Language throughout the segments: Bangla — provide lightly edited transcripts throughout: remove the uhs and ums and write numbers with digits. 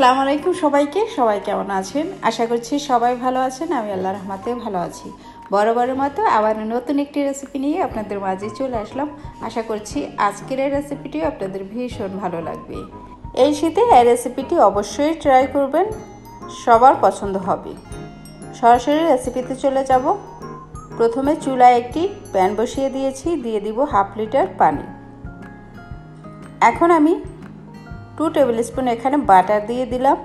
আসসালামু আলাইকুম সবাইকে। সবাই কেমন আছেন? আশা করছি সবাই ভালো আছেন। আমি আল্লাহর রহমতে ভালো আছি। বরাবরের মতো আবার নতুন একটি রেসিপি নিয়ে আপনাদের মাঝে চলে আসলাম। আশা করছি আজকের এই রেসিপিটিও আপনাদের ভীষণ ভালো লাগবে। এই শীতে এই রেসিপিটি অবশ্যই ট্রাই করবেন, সবার পছন্দ হবে। সরাসরি রেসিপিতে চলে যাব। প্রথমে চুলায় একটি প্যান বসিয়ে দিয়েছি, দিয়ে দিব 1/2 লিটার পানি। এখন আমি 2 টেবিল স্পুন এখানে বাটার দিয়ে দিলাম।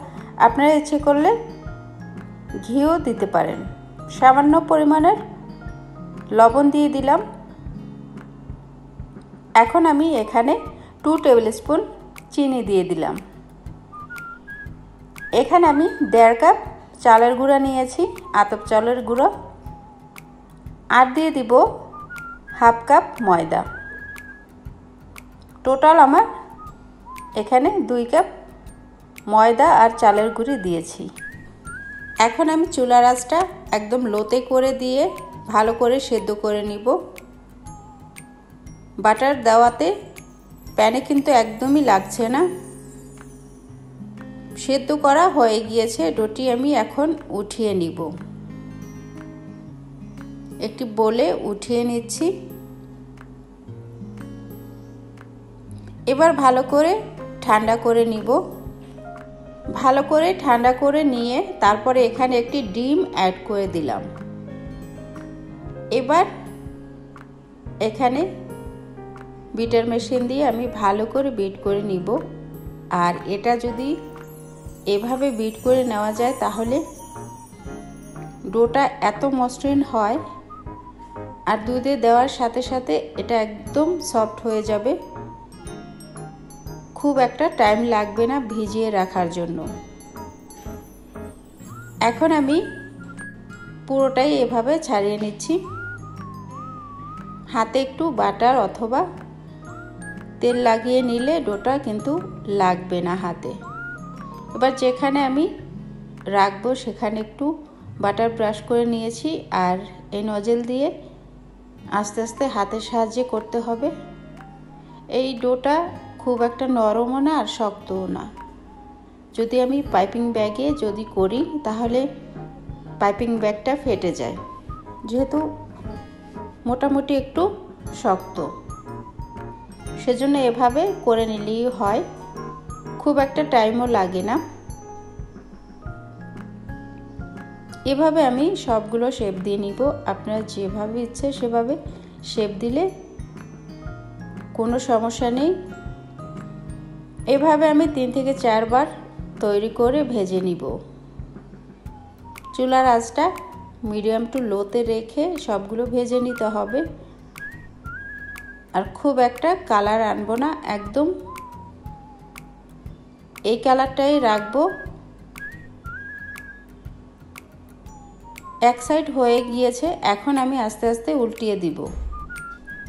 আপনারা ইচ্ছে করলে ঘিও দিতে পারেন। সামান্য পরিমাণের লবণ দিয়ে দিলাম। এখন আমি এখানে 2 টেবিল স্পুন চিনি দিয়ে দিলাম। এখানে আমি 1.5 কাপ চালের গুঁড়া নিয়েছি, আতপ চালের গুঁড়ো, আর দিয়ে দিব 1/2 কাপ ময়দা। টোটাল আমার এখানে 2 কাপ ময়দা আর চালের গুঁড়ি দিয়েছি। এখন আমি চুলার আঁচটা একদম লোতে করে দিয়ে ভালো করে সেদ্ধ করে নিব। বাটার দেওয়াতে প্যানে কিন্তু একদমই লাগছে না, সেদ্ধ করা হয়ে গিয়েছে। ডোটি আমি এখন উঠিয়ে নিব। একটি বলে উঠিয়ে নিচ্ছি। এবার ভালো করে ঠান্ডা করে নিব। ভালো করে ঠান্ডা করে নিয়ে তারপরে এখানে একটি ডিম অ্যাড করে দিলাম। এবার এখানে বিটার মেশিন দিয়ে আমি ভালো করে বিট করে নিব। আর এটা যদি এভাবে বিট করে নেওয়া যায় তাহলে ডোটা এত মসৃণ হয়, আর দুধে দেওয়ার সাথে সাথে এটা একদম সফট হয়ে যাবে। খুব একটা টাইম লাগবে না ভিজিয়ে রাখার জন্য। এখন আমি পুরোটাই এভাবে ছাড়িয়ে নিচ্ছি। হাতে একটু বাটার অথবা তেল লাগিয়ে নিলে ডোটা কিন্তু লাগবে না হাতে। এবার যেখানে আমি রাখবো সেখানে একটু বাটার ব্রাশ করে নিয়েছি, আর এই নজেল দিয়ে আস্তে আস্তে হাতের সাহায্যে করতে হবে। এই ডোটা খুব একটা নরমও না আর শক্তও না। যদি আমি পাইপিং ব্যাগে যদি করি তাহলে পাইপিং ব্যাগটা ফেটে যায়, যেহেতু মোটামুটি একটু শক্ত। সেজন্য এভাবে করে নিলেই হয়, খুব একটা টাইমও লাগে না। এভাবে আমি সবগুলো শেপ দিয়ে নিব। আপনার যেভাবে ইচ্ছে সেভাবে শেপ দিলে কোনো সমস্যা নেই। এভাবে আমি 3 থেকে 4 বার তৈরি করে ভেজে নিব। চুলার আঁচটা মিডিয়াম টু লোতে রেখে সবগুলো ভেজে নিতে হবে। আর খুব একটা কালার আনবো না, একদম এই কালারটাই রাখবো। এক সাইড হয়ে গিয়েছে, এখন আমি আস্তে আস্তে উল্টিয়ে দিব।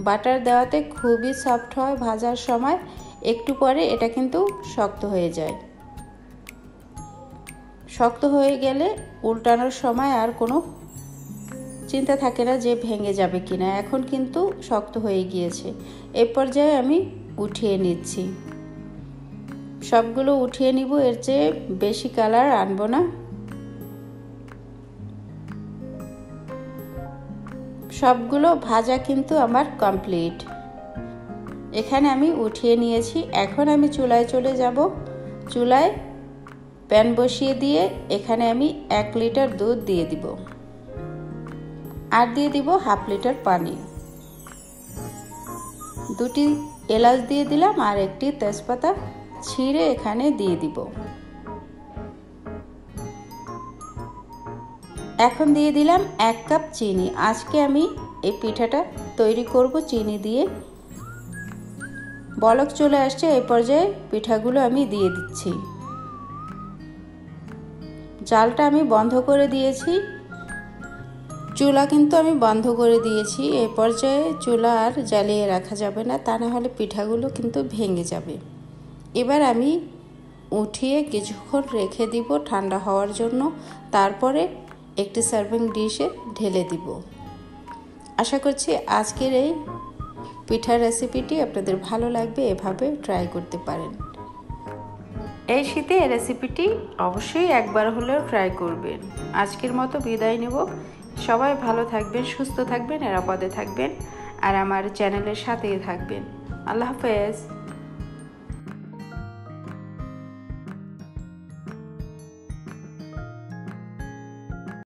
বাটার দেওয়াতে খুবই সফট হয় ভাজার সময়, একটু পরে এটা কিন্তু শক্ত হয়ে যায়। শক্ত হয়ে গেলে উল্টানোর সময় আর কোনো চিন্তা থাকে না যে ভেঙে যাবে কিনা। এখন কিন্তু শক্ত হয়ে গিয়েছে। এই পর্যায়ে আমি উঠিয়ে নিচ্ছি। সবগুলো উঠিয়ে নিব, এর চেয়ে বেশি কালার আনবো না। সবগুলো ভাজা কিন্তু আমার কমপ্লিট। এখানে আমি উঠিয়ে নিয়েছি। এখন আমি চুলায় চলে যাব। চুলায় প্যান বসিয়ে দিয়ে এখানে আমি 1 লিটার দুধ দিয়ে দিব, আর দিয়ে দিব 1/2 লিটার পানি। 2টি এলাচ দিয়ে দিলাম, আর একটি তেজপাতা ছিঁড়ে এখানে দিয়ে দিব। এখন দিয়ে দিলাম 1 কাপ চিনি। আজকে আমি এই পিঠাটা তৈরি করব চিনি দিয়ে। বলক চলে আসছে, এই পর্যায়ে পিঠাগুলো আমি দিয়ে দিচ্ছি। জালটা আমি বন্ধ করে দিয়েছি। চুলা কিন্তু আমি বন্ধ করে দিয়েছি। এই পর্যায়ে চুলা আর জ্বালিয়ে রাখা যাবে না, তা না হলে পিঠাগুলো কিন্তু ভেঙে যাবে। এবার আমি উঠিয়ে কিছুক্ষণ রেখে দিব ঠান্ডা হওয়ার জন্য। তারপরে একটি সার্ভিং ডিশে ঢেলে দিব। আশা করছি আজকের এই পিঠার রেসিপিটি আপনাদের ভালো লাগবে। এভাবে ট্রাই করতে পারেন। এই শীতে এই রেসিপিটি অবশ্যই একবার হলেও ট্রাই করবেন। আজকের মতো বিদায় নেব। সবাই ভালো থাকবেন, সুস্থ থাকবেন, নিরাপদে থাকবেন আর আমার চ্যানেলের সাথেই থাকবেন। আল্লাহ হাফেজ।